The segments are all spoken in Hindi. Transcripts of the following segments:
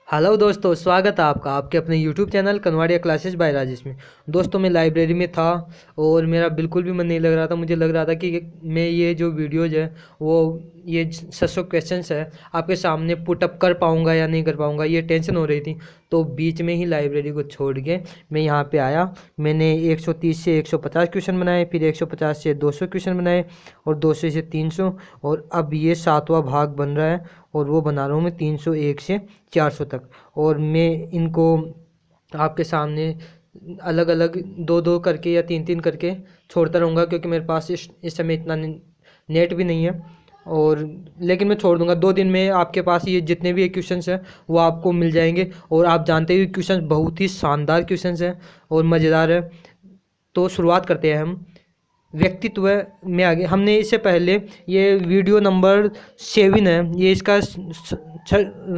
हेलो दोस्तों, स्वागत है आपका आपके अपने YouTube channel Kanwadia classes bye Rajesh में। दोस्तों, मैं लाइब्रेरी में था और मेरा बिल्कुल भी मन नहीं लग रहा था। मुझे लग रहा था कि मैं ये जो वीडियोज़ है वो ये 600 क्वेश्चंस है आपके सामने पुटअप कर पाऊँगा या नहीं कर पाऊँगा, ये टेंशन हो रही थी। तो बीच में ही लाइब्रेरी को छोड़ के मैं यहाँ पे आया। मैंने 130 से 150 क्वेश्चन बनाए, फिर 150 से 200 क्वेश्चन बनाए और 200 से 300, और अब ये 7वां भाग बन रहा है और वो बना रहा हूँ मैं 301 से 400 तक। और मैं इनको आपके सामने अलग अलग दो दो करके या तीन तीन करके छोड़ता रहूँगा, क्योंकि मेरे पास इस समय इतना नेट भी नहीं है। और लेकिन मैं छोड़ दूंगा 2 दिन में आपके पास ये जितने भी क्वेश्चंस हैं वो आपको मिल जाएंगे। और आप जानते ही क्वेश्चंस बहुत ही शानदार क्वेश्चंस हैं और मज़ेदार है। तो शुरुआत करते हैं हम व्यक्तित्व में आगे। हमने इससे पहले ये वीडियो नंबर 7 है, ये इसका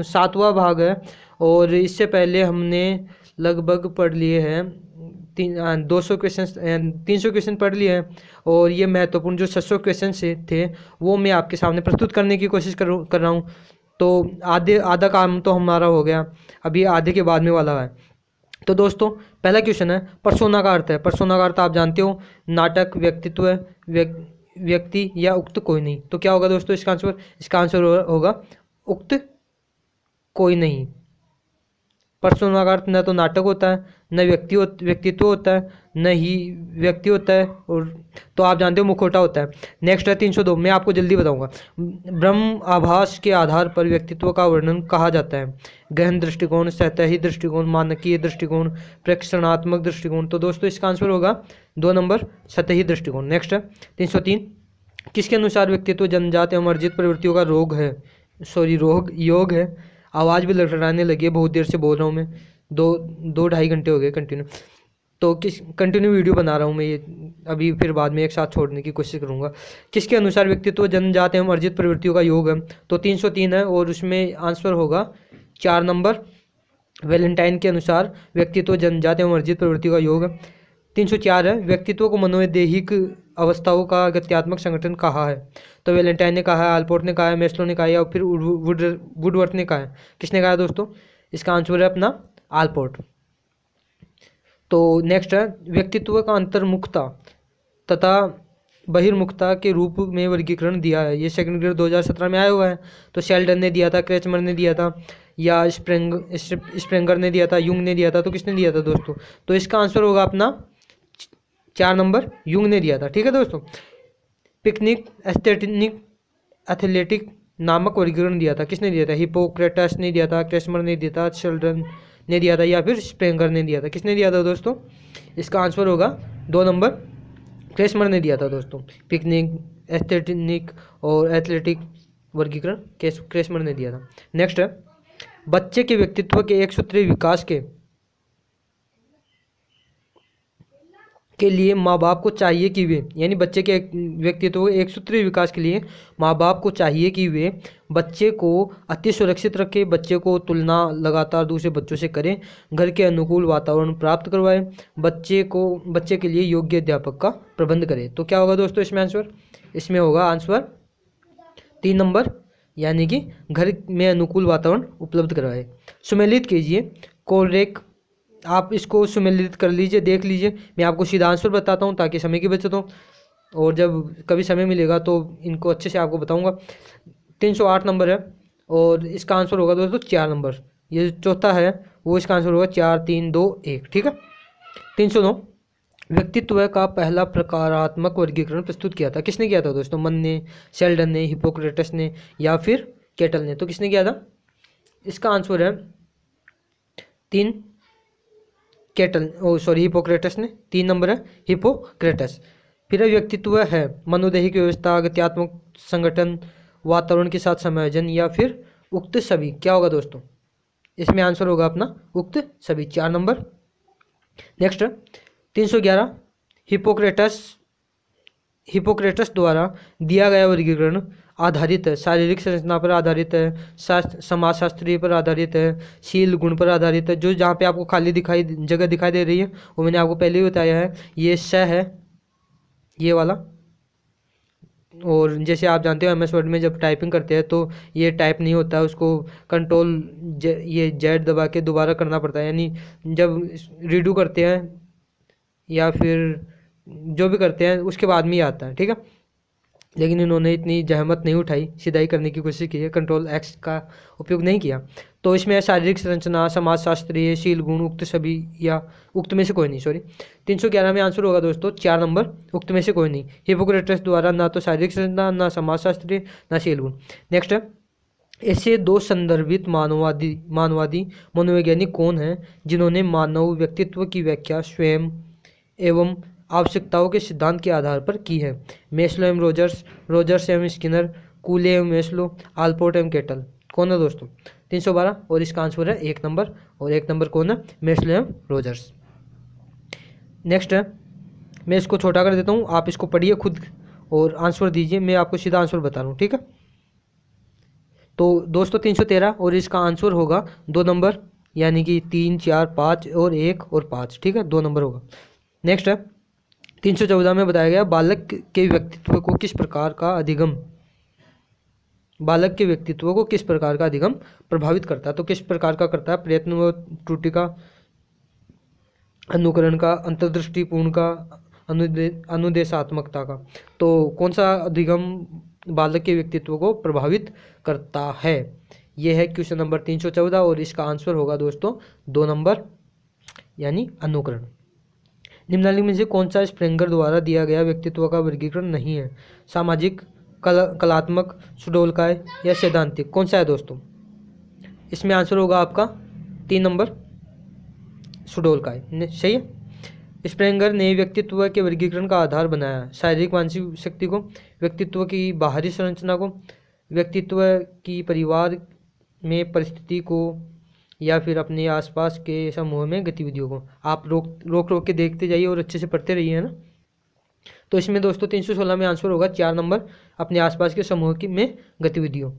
7वां भाग है। और इससे पहले हमने लगभग पढ़ लिए हैं 200 क्वेश्चन 300 क्वेश्चन पढ़ लिए हैं। और ये महत्वपूर्ण जो 600 क्वेश्चन से थे वो मैं आपके सामने प्रस्तुत करने की कोशिश कर रहा हूँ। तो आधा काम तो हमारा हो गया, अभी आधे के बाद में वाला है। तो दोस्तों, पहला क्वेश्चन है पर्सोना का अर्थ है। पर्सोना का अर्थ आप जानते हो, नाटक, व्यक्तित्व, व्यक्ति या उक्त कोई नहीं। तो क्या होगा दोस्तों इसका आंसर होगा उक्त कोई नहीं। पर्सोना का अर्थ न तो नाटक होता है, न व्यक्तित्व होता है, न ही व्यक्ति होता है, और तो आप जानते हो मुखौटा होता है। नेक्स्ट है 302। मैं आपको जल्दी बताऊंगा। ब्रह्म आभास के आधार पर व्यक्तित्व का वर्णन कहा जाता है। गहन दृष्टिकोण, सतही दृष्टिकोण, मानकीय दृष्टिकोण, प्रेक्षणात्मक दृष्टिकोण। तो दोस्तों इसका आंसर होगा 2 नंबर, सतही दृष्टिकोण। नेक्स्ट है 303। किसके अनुसार व्यक्तित्व जन्मजात एवं अर्जित प्रवृत्तियों का योग है। आवाज़ भी लड़खड़ाने लगी है, बहुत देर से बोल रहा हूँ मैं, 2-2.5 घंटे हो गए कंटिन्यू। तो कंटिन्यू वीडियो बना रहा हूँ मैं, ये अभी फिर बाद में एक साथ छोड़ने की कोशिश करूँगा। किसके अनुसार व्यक्तित्व जन्मजात एवं अर्जित प्रवृत्तियों का योग है। तो 303 है और उसमें आंसर होगा 4 नंबर, वैलेंटाइन के अनुसार व्यक्तित्व जन्मजात एवं अर्जित प्रवृत्तियों का योग है। 304 है व्यक्तित्व को मनोवैदेहिक अवस्थाओं का गत्यात्मक संगठन कहा है। तो वैलेंटाइन ने कहा है, आल्पोर्ट ने कहा है, मेस्लो ने कहा है, और फिर वुडवर्थ ने कहा है। किसने कहा दोस्तों? इसका आंसर है अपना आल्पोर्ट। तो नेक्स्ट है व्यक्तित्व का अंतर्मुखता तथा बहिर्मुखता के रूप में वर्गीकरण दिया है। ये सेकंड ग्रेड 2017 में आया हुआ है। तो शेल्डन ने दिया था, क्रेचमर ने दिया था, या स्प्रेंगर ने दिया था, युंग ने दिया था। तो किसने दिया था दोस्तों? तो इसका आंसर होगा अपना 4 नंबर, युंग ने दिया था। ठीक है दोस्तों। पिकनिक एथलेटिक नामक वर्गीकरण दिया था। किसने दिया था? हिपोक्रेटस ने दिया था, क्रेचमर ने दिया था, शेल्डन ने दिया था, या फिर स्प्रेंगर ने दिया था। किसने दिया था दोस्तों? इसका आंसर होगा 2 नंबर, क्रेचमर ने दिया था दोस्तों। पिकनिक, एस्थेटिक और एथलेटिक वर्गीकरण क्रेचमर ने दिया था। नेक्स्ट है बच्चे के व्यक्तित्व के एक सूत्रीय विकास के लिए माँ बाप को चाहिए कि वे, यानी बच्चे के व्यक्तित्व के एक सूत्रीय विकास के लिए माँ बाप को चाहिए कि वे बच्चे को अति सुरक्षित रखें, बच्चे को तुलना लगातार दूसरे बच्चों से करें, घर के अनुकूल वातावरण प्राप्त करवाएं, बच्चे के लिए योग्य अध्यापक का प्रबंध करें। तो क्या होगा दोस्तों इसमें आंसर? इसमें होगा आंसर 3 नंबर, यानी कि घर में अनुकूल वातावरण उपलब्ध करवाए। सुमेलित कीजिए कोलरेक। आप इसको सुमेलित कर लीजिए, देख लीजिए। मैं आपको सीधा आंसर बताता हूँ ताकि समय की बचत हो, और जब कभी समय मिलेगा तो इनको अच्छे से आपको बताऊँगा। 308 नंबर है और इसका आंसर होगा दोस्तों 4 नंबर। ये चौथा है वो इसका आंसर होगा 4, 3, 2, 1। ठीक है। 309 व्यक्तित्व का पहला प्रकारात्मक वर्गीकरण प्रस्तुत किया था। किसने किया था दोस्तों? मन ने, शेल्डन ने, हिपोक्रेटस ने, या फिर केटल ने। तो किसने किया था? इसका आंसर है 3 हिपोक्रेटस ने। 3 नंबर है हिपोक्रेटस। फिर व्यक्तित्व है मनोदैहिक व्यवस्था, गत्यात्मक संगठन, वातावरण के साथ समायोजन, या फिर उक्त सभी। क्या होगा दोस्तों? इसमें आंसर होगा अपना उक्त सभी, 4 नंबर। नेक्स्ट 311 हिपोक्रेटस द्वारा दिया गया वर्गीकरण आधारित है, शारीरिक संरचना पर आधारित है, समाजशास्त्रीय पर आधारित है, शील गुण पर आधारित है। जो जहाँ पे आपको खाली जगह दिखाई दे रही है वो मैंने आपको पहले ही बताया है, ये श है, ये वाला और जैसे आप जानते हो एम एस वर्ड में जब टाइपिंग करते हैं तो ये टाइप नहीं होता है, उसको कंट्रोल ये जेड दबा के दोबारा करना पड़ता है, यानी जब रीडू करते हैं या फिर जो भी करते हैं उसके बाद में ही आता है, ठीक है। लेकिन इन्होंने इतनी जहमत नहीं उठाई, सिधाई करने की कोशिश की है, कंट्रोल एक्स का उपयोग नहीं किया। तो इसमें शारीरिक संरचना, समाजशास्त्रीय, शील गुण, उक्त सभी या उक्त में से कोई नहीं, सॉरी 311 में आंसर होगा दोस्तों 4 नंबर, उक्त में से कोई नहीं। हिपोक्रेटस द्वारा ना तो शारीरिक संरचना, ना समाजशास्त्रीय, ना शील गुण। नेक्स्ट है, ऐसे दो संदर्भित मानवादी मनोवैज्ञानिक कौन हैं जिन्होंने मानव व्यक्तित्व की व्याख्या स्वयं एवं आवश्यकताओं के सिद्धांत के आधार पर की है? मेस्लो एवं रोजर्स एवं स्किनर, कूले एवं मेस्लो, आल्पोर्ट एवं केटल। कौन है दोस्तों? 312, और इसका आंसर है 1 नंबर, और 1 नंबर कौन है? मेस्लो एवं रोजर्स। नेक्स्ट है, मैं इसको छोटा कर देता हूँ, आप इसको पढ़िए खुद और आंसर दीजिए, मैं आपको सीधा आंसर बता रहा हूँ, ठीक है। तो दोस्तों 313, और इसका आंसर होगा 2 नंबर, यानी कि 3, 4, 5 और 1 और 5, ठीक है, 2 नंबर होगा। नेक्स्ट है, 314 में बताया गया बालक के व्यक्तित्व को किस प्रकार का अधिगम प्रभावित करता है? तो किस प्रकार का करता है? प्रयत्न व त्रुटि का, अनुकरण का, अंतर्दृष्टिपूर्ण का, अनुदेशात्मकता का। तो कौन सा अधिगम बालक के व्यक्तित्व को प्रभावित करता है? यह है क्वेश्चन नंबर 314, और इसका आंसर होगा दोस्तों 2 नंबर, यानी अनुकरण। निम्नलिखित में से कौन सा स्प्रेंगर द्वारा दिया गया व्यक्तित्व का वर्गीकरण नहीं है? सामाजिक, कलात्मक, सुडोलकाय या सैद्धांतिक? कौन सा है दोस्तों? इसमें आंसर होगा आपका 3 नंबर, सुडोलकाय, सही है। स्प्रेंगर ने व्यक्तित्व के वर्गीकरण का आधार बनाया शारीरिक मानसिक शक्ति को, व्यक्तित्व की बाहरी संरचना को, व्यक्तित्व की परिवार में परिस्थिति को, या फिर अपने आसपास के समूह में गतिविधियों को। आप रोक के देखते जाइए और अच्छे से पढ़ते रहिए, है ना। तो इसमें दोस्तों 316 में आंसर होगा 4 नंबर, अपने आसपास के समूह की में गतिविधियों।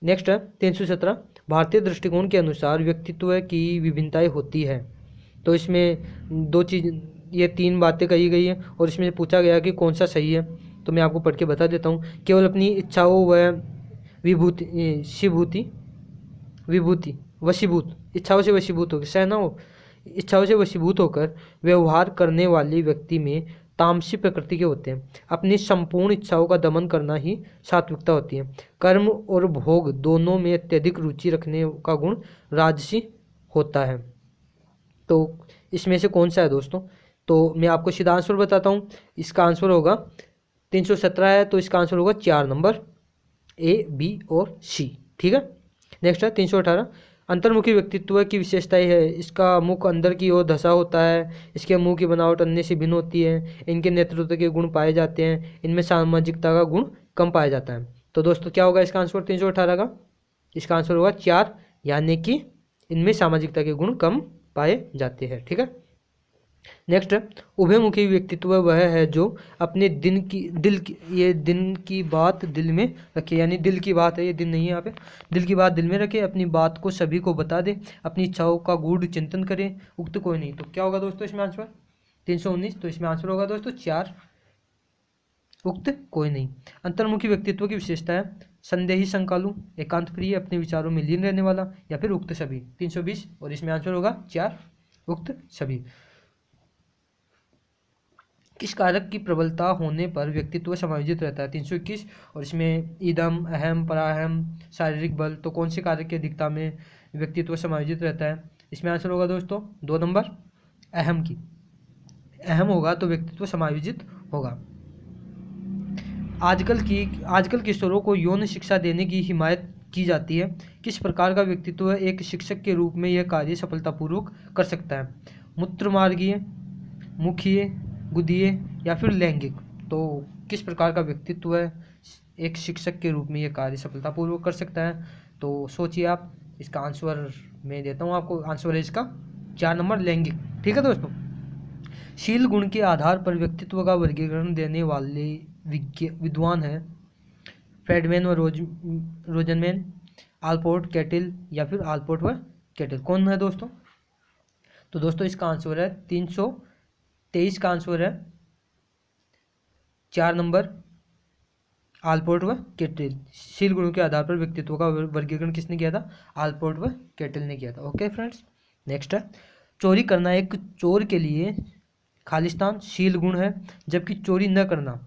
नेक्स्ट है 317, भारतीय दृष्टिकोण के अनुसार व्यक्तित्व की विभिन्नताएं होती है। तो इसमें 2 चीज़, ये 3 बातें कही गई है, और इसमें पूछा गया कि कौन सा सही है। तो मैं आपको पढ़ के बता देता हूँ। केवल अपनी इच्छाओं व वशीभूत, इच्छाओं से वशीभूत होकर, सहना हो, इच्छाओं से वशीभूत होकर व्यवहार करने वाले व्यक्ति में तामसी प्रकृति के होते हैं। अपनी संपूर्ण इच्छाओं का दमन करना ही सात्विकता होती है। कर्म और भोग दोनों में अत्यधिक रुचि रखने का गुण राजसी होता है। तो इसमें से कौन सा है दोस्तों? तो मैं आपको सीधा आंसर बताता हूँ। इसका आंसर होगा 317 है, तो इसका आंसर होगा 4 नंबर, ए, बी और सी, ठीक है। नेक्स्ट है 318, अंतर्मुखी व्यक्तित्व की विशेषताएं है। इसका मुख अंदर की ओर धंसा होता है, इसके मुंह की बनावट अन्य से भिन्न होती है, इनके नेतृत्व के गुण पाए जाते हैं, इनमें सामाजिकता का गुण कम पाया जाता है। तो दोस्तों क्या होगा इसका आंसर 318 का? इसका आंसर होगा 4, यानी कि इनमें सामाजिकता के गुण कम पाए जाते हैं, ठीक है। नेक्स्ट है, उभयमुखी व्यक्तित्व वह है जो अपने दिन की बात दिल में रखे, यानी दिल की बात है, ये दिन नहीं है यहाँ पे, दिल की बात दिल में रखे, अपनी बात को सभी को बता दे, अपनी इच्छाओं का गूढ़ चिंतन करे, उक्त कोई नहीं। तो क्या होगा दोस्तों इसमें आंसर? 319, तो इसमें आंसर होगा दोस्तों 4, उक्त कोई नहीं। अंतर्मुखी व्यक्तित्व की विशेषता है संदेही, शंकालु, एकांत प्रिय, अपने विचारों में लीन रहने वाला, या फिर उक्त सभी। 320, और इसमें आंसर होगा 4, उक्त सभी। किस कारक की प्रबलता होने पर व्यक्तित्व समायोजित रहता है? 321, और इसमें ईदम, अहम, पराहम, शारीरिक बल। तो कौन से कारक की अधिकता में व्यक्तित्व समायोजित रहता है? इसमें आंसर होगा दोस्तों 2 नंबर, अहम की। अहम होगा तो व्यक्तित्व समायोजित होगा। आजकल किशोरों को यौन शिक्षा देने की हिमायत की जाती है। किस प्रकार का व्यक्तित्व एक शिक्षक के रूप में यह कार्य सफलतापूर्वक कर सकता है? मूत्रमार्गीय, मुखीय, गुदीय, या फिर लैंगिक? तो किस प्रकार का व्यक्तित्व है एक शिक्षक के रूप में यह कार्य सफलतापूर्वक कर सकता है? तो सोचिए आप। इसका आंसर मैं देता हूँ आपको, आंसर है इसका 4 नंबर, लैंगिक, ठीक है दोस्तों। शील गुण के आधार पर व्यक्तित्व का वर्गीकरण देने वाले विद्वान हैं फ्रेडमैन व रोजनमैन, आल्पोर्ट, केटिल, या फिर आल्पोर्ट व केटिल। कौन है दोस्तों? तो दोस्तों इसका आंसर है 323 का आंसर है 4 नंबर, आलपोर्ट व केटल। शील गुणों के आधार पर व्यक्तित्व का वर्गीकरण किसने किया था? आलपोर्ट व केटल ने किया था। ओके फ्रेंड्स, नेक्स्ट है चोरी करना एक चोर के लिए खालिस्तान शील गुण है, जबकि चोरी न करना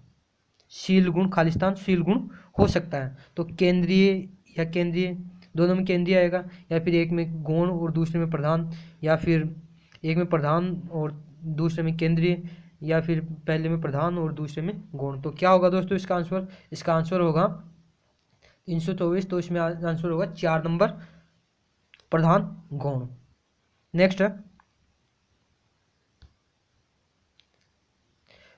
शील गुण खालिस्तान शील गुण हो सकता है। तो केंद्रीय या केंद्रीय, दोनों में केंद्रीय आएगा, या फिर एक में गौण और दूसरे में प्रधान, या फिर एक में प्रधान और दूसरे में केंद्रीय, या फिर पहले में प्रधान और दूसरे में गौण। तो क्या होगा दोस्तों इसका आंसर? इसका आंसर होगा 324। तो इसमें आंसर होगा 4 नंबर, प्रधान गौण। नेक्स्ट है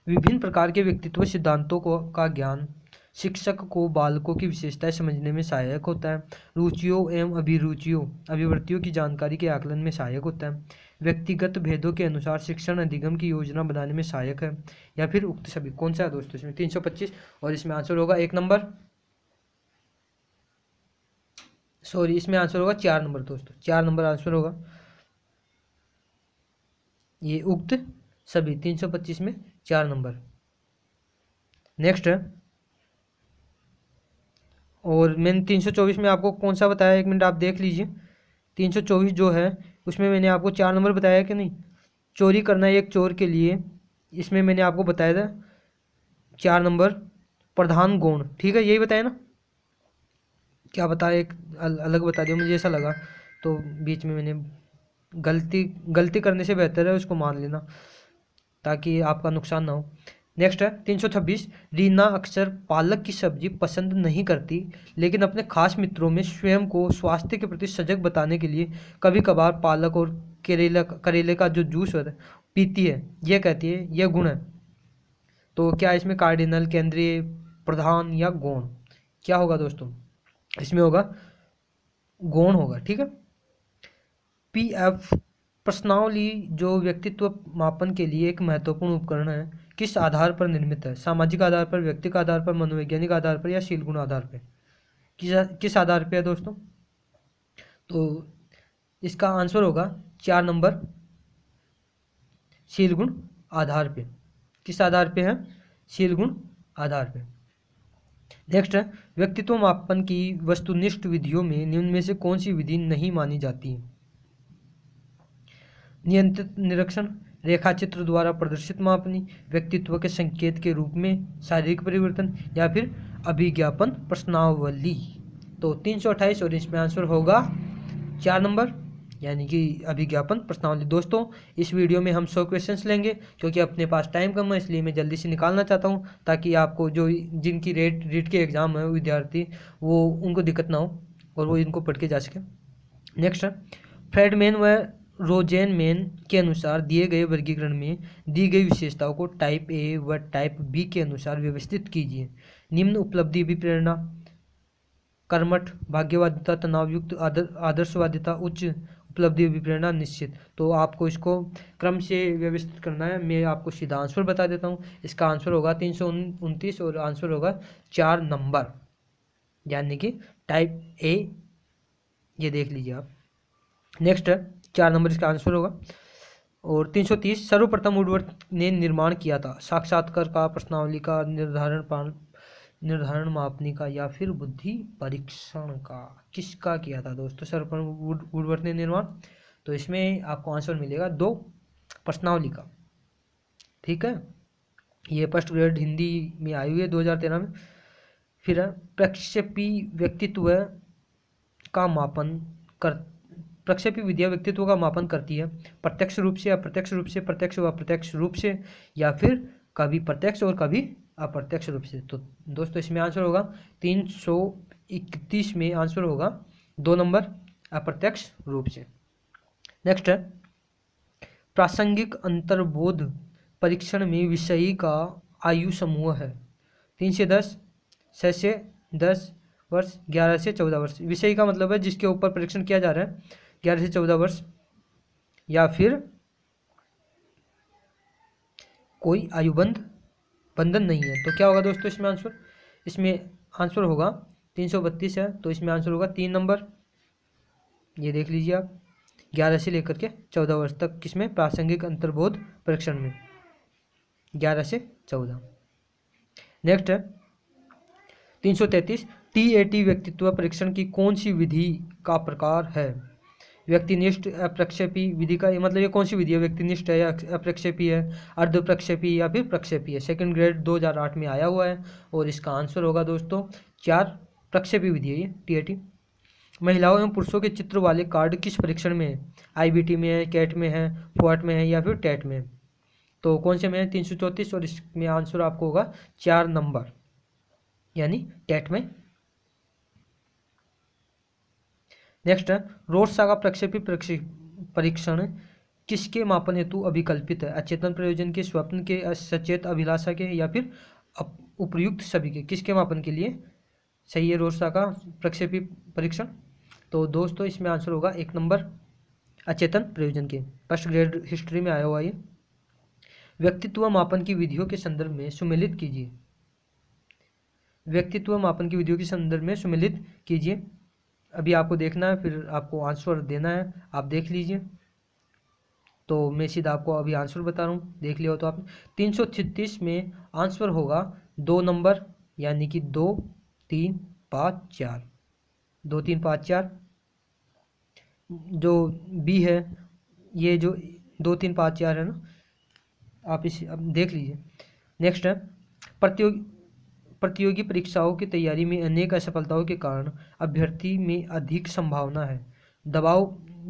विभिन्न प्रकार के व्यक्तित्व सिद्धांतों का ज्ञान शिक्षक को बालकों की विशेषताएं समझने में सहायक होता है। रुचियों एवं अभिवृत्तियों की जानकारी के आकलन में सहायक होता है। व्यक्तिगत भेदों के अनुसार शिक्षण अधिगम की योजना बनाने में सहायक है, या फिर उक्त सभी। कौन सा है दोस्तों इसमें? 325, और इसमें आंसर होगा 1 नंबर, सॉरी इसमें आंसर होगा 4 नंबर दोस्तों, 4 नंबर आंसर होगा ये उक्त सभी। 325 में 4 नंबर। नेक्स्ट है, और मैंने 324 में आपको कौन सा बताया, 1 मिनट आप देख लीजिए। 324 जो है उसमें मैंने आपको 4 नंबर बताया कि नहीं? चोरी करना एक चोर के लिए, इसमें मैंने आपको बताया था 4 नंबर, प्रधान गौण। ठीक है, यही बताया ना? क्या बताया, एक अलग बता दिया, मुझे ऐसा लगा, तो बीच में मैंने गलती करने से बेहतर है उसको मान लेना, ताकि आपका नुकसान ना हो। नेक्स्ट है 326, रीना अक्सर पालक की सब्जी पसंद नहीं करती, लेकिन अपने खास मित्रों में स्वयं को स्वास्थ्य के प्रति सजग बताने के लिए कभी कभार पालक और करेले का जो जूस होता है पीती है। यह कहती है यह गुण है। तो क्या इसमें कार्डिनल, केंद्रीय, प्रधान या गौण? क्या होगा दोस्तों? इसमें होगा गौण होगा। ठीक है। PF प्रश्नावली जो व्यक्तित्व मापन के लिए एक महत्वपूर्ण उपकरण है, किस आधार पर निर्मित है? सामाजिक आधार पर, व्यक्तिगत आधार पर, मनोवैज्ञानिक आधार पर, या शील गुण आधार पर? किस आधार पे है दोस्तों? तो इसका आंसर होगा 4 नंबर, शील गुण आधार पे। किस आधार पे है? शील गुण आधार पे। नेक्स्ट है व्यक्तित्व मापन की वस्तुनिष्ठ विधियों में निम्न में से कौन सी विधि नहीं मानी जाती है? नियंत्रित निरीक्षण, रेखाचित्र द्वारा प्रदर्शित मापनी, व्यक्तित्व के संकेत के रूप में शारीरिक परिवर्तन, या फिर अभिज्ञापन प्रश्नावली। तो 328, और इसमें आंसर होगा 4 नंबर, यानी कि अभिज्ञापन प्रश्नावली। दोस्तों इस वीडियो में हम 100 क्वेश्चंस लेंगे, क्योंकि अपने पास टाइम कम है, इसलिए मैं जल्दी से निकालना चाहता हूं, ताकि आपको जो जिनकी रीट के एग्ज़ाम है विद्यार्थी, वो उनको दिक्कत ना हो और वो इनको पढ़ के जा सके। नेक्स्ट है फ्रेडमैन व रोजेनमैन के अनुसार दिए गए वर्गीकरण में दी गई विशेषताओं को टाइप ए व टाइप बी के अनुसार व्यवस्थित कीजिए। निम्न उपलब्धि अभिप्रेरणा, कर्मठ, भाग्यवादिता, तनावयुक्त, आदर्शवादिता, उच्च उपलब्धि अभिप्रेरणा, निश्चित। तो आपको इसको क्रम से व्यवस्थित करना है। मैं आपको सीधा आंसर बता देता हूँ। इसका आंसर होगा 329, और आंसर होगा 4 नंबर, यानी कि टाइप ए। ये देख लीजिए आप। नेक्स्ट है 4 नंबर इसका आंसर होगा। और 330, सर्वप्रथम वुडवर्थ ने निर्माण किया था साक्षात्कार का, प्रश्नावली का, निर्धारण मापनी का, या फिर बुद्धि परीक्षण का? किसका किया था दोस्तों सर्वप्रथम वुडवर्थ ने निर्माण? तो इसमें आपको आंसर मिलेगा 2, प्रश्नावली का। ठीक है, ये फर्स्ट ग्रेड हिंदी में आई हुई है 2013 में। फिर है प्रक्षेपी व्यक्तित्व का मापन कर, प्रक्षेपी विधियां व्यक्तित्व का मापन करती है, प्रत्यक्ष रूप से, अप्रत्यक्ष रूप से, प्रत्यक्ष व अप्रत्यक्ष रूप से, या फिर कभी प्रत्यक्ष और कभी अप्रत्यक्ष रूप से। तो दोस्तों इसमें आंसर होगा 331 में आंसर होगा 2 नंबर, अप्रत्यक्ष रूप से। नेक्स्ट है प्रासंगिक अंतर्बोध परीक्षण में विषयी का आयु समूह है 3 से 10, 6 से 10 वर्ष, 11 से 14 वर्ष। विषयी का मतलब है जिसके ऊपर परीक्षण किया जा रहा है, 11 से 14 वर्ष, या फिर कोई बंधन नहीं है। तो क्या होगा दोस्तों इसमें आंसर? इसमें आंसर होगा 332 है, तो इसमें आंसर होगा 3 नंबर। ये देख लीजिए आप, 11 से लेकर के 14 वर्ष तक किसमें? प्रासंगिक अंतर्बोध परीक्षण में, 11 से 14। नेक्स्ट है 333 TAT व्यक्तित्व परीक्षण की कौन सी विधि का प्रकार है? व्यक्तिनिष्ठ, अप्रक्षेपी विधि का मतलब ये कौन सी विधि है? व्यक्तिनिष्ठ है या अप्रक्षेपी है, अर्ध प्रक्षेपी या फिर प्रक्षेपी है? सेकंड ग्रेड 2008 में आया हुआ है और इसका आंसर होगा दोस्तों 4 प्रक्षेपी विधि है ये TAT। महिलाओं एवं पुरुषों के चित्र वाले कार्ड किस परीक्षण में है? IBT में है, कैट में है, फॉट में है या फिर टेट में? तो कौन से में है? 334 और इसमें आंसर आपको होगा 4 नंबर यानी टेट में। नेक्स्ट है रोड्सा का प्रक्षेपी परीक्षण किसके मापन हेतु अभिकल्पित है? अचेतन प्रयोजन के, स्वप्न के, सचेत अभिलाषा के या फिर उपयुक्त सभी के? किसके मापन के लिए सही है रोड्सा का प्रक्षेपी परीक्षण? तो दोस्तों इसमें आंसर होगा 1 नंबर अचेतन प्रयोजन के। फर्स्ट ग्रेड हिस्ट्री में आया हुआ ये। व्यक्तित्व मापन की विधियों के संदर्भ में सुमेलित कीजिए। व्यक्तित्व मापन की विधियों के संदर्भ में सुमेलित कीजिए। अभी आपको देखना है, फिर आपको आंसर देना है, आप देख लीजिए। तो मैं सीधा आपको अभी आंसर बता रहा हूँ, देख लिया हो तो आपने। 336 में आंसर होगा 2 नंबर यानी कि 2, 3, 5, 4। 2, 3, 5, 4 जो बी है, ये जो 2, 3, 5, 4 है ना, आप इसे अब देख लीजिए। नेक्स्ट है प्रतियोगी परीक्षाओं की तैयारी में अनेक असफलताओं के कारण अभ्यर्थी में अधिक संभावना है। दबाव,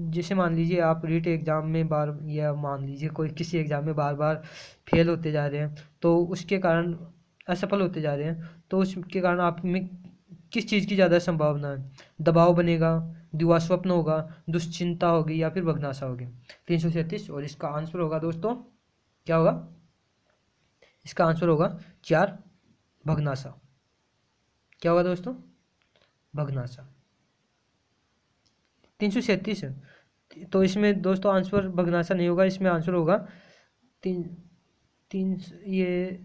जैसे मान लीजिए आप रीट एग्ज़ाम में बार, या मान लीजिए कोई किसी एग्ज़ाम में बार बार फेल होते जा रहे हैं, तो उसके कारण असफल होते जा रहे हैं, तो उसके कारण आप में किस चीज़ की ज़्यादा संभावना है? दबाव बनेगा, दिवास्वप्न होगा, दुश्चिंता होगी या फिर बगनासा होगी? 337 और इसका आंसर होगा दोस्तों क्या होगा? इसका आंसर होगा 4 भगनासा। क्या होगा दोस्तों? भगनासा। 337 है, तो इसमें दोस्तों आंसर भगनासा नहीं होगा, इसमें आंसर होगा 3 ये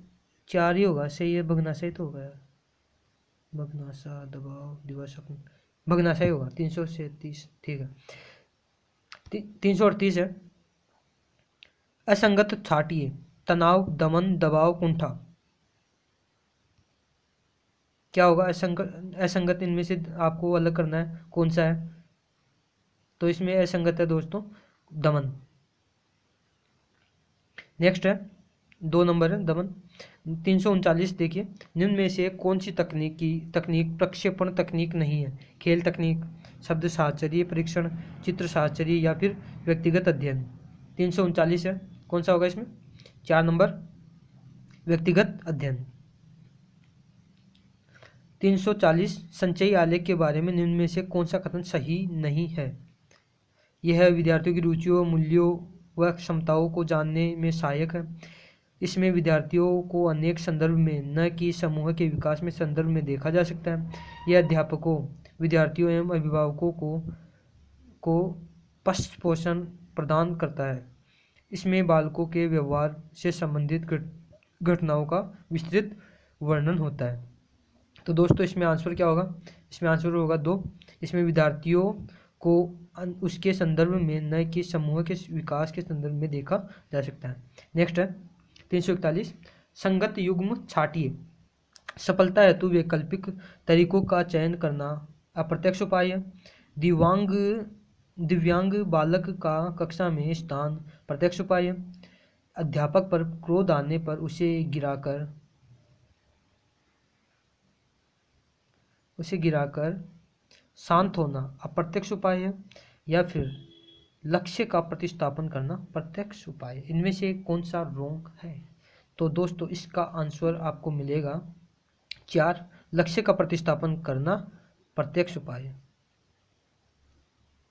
4 ही होगा। सही है, भगनासा ही तो होगा यार। भगनासा, दबाव, दिवास्वप्न, भगनासा ही होगा। 337 ठीक है। 338 है असंगत छाटिए, तनाव, दमन, दबाव, कुंठा। क्या होगा? असंगत इनमें से आपको अलग करना है, कौन सा है? तो इसमें असंगत है दोस्तों दमन। नेक्स्ट है 2 नंबर है दमन। 339 देखिए, निम्न में से कौन सी तकनीक प्रक्षेपण तकनीक नहीं है? खेल तकनीक, शब्द साहचर्य परीक्षण, चित्र साहचर्य या फिर व्यक्तिगत अध्ययन? 339 है, कौन सा होगा इसमें? 4 नंबर व्यक्तिगत अध्ययन। 340 संचयी आलेख के बारे में निम्न में से कौन सा कथन सही नहीं है? यह विद्यार्थियों की रुचियों, मूल्यों व क्षमताओं को जानने में सहायक है। इसमें विद्यार्थियों को अनेक संदर्भ में, न कि समूह के विकास में संदर्भ में देखा जा सकता है। यह अध्यापकों, विद्यार्थियों एवं अभिभावकों को पृष्ठ पोषण प्रदान करता है। इसमें बालकों के व्यवहार से संबंधित घटनाओं का विस्तृत वर्णन होता है। तो दोस्तों इसमें आंसर क्या होगा? इसमें आंसर होगा 2। इसमें विद्यार्थियों को उसके संदर्भ में, न कि समूह के विकास के संदर्भ में देखा जा सकता है। नेक्स्ट है 341 संगत युग्म छाटिए, सफलता हेतु वैकल्पिक तरीकों का चयन करना अप्रत्यक्ष उपाय है। दिव्यांग बालक का कक्षा में स्थान प्रत्यक्ष उपाय है। अध्यापक पर क्रोध आने पर उसे गिराकर शांत होना अप्रत्यक्ष उपाय है, या फिर लक्ष्य का प्रतिस्थापन करना प्रत्यक्ष उपाय है। इनमें से कौन सा रॉन्ग है? तो दोस्तों इसका आंसर आपको मिलेगा 4, लक्ष्य का प्रतिस्थापन करना प्रत्यक्ष उपाय है,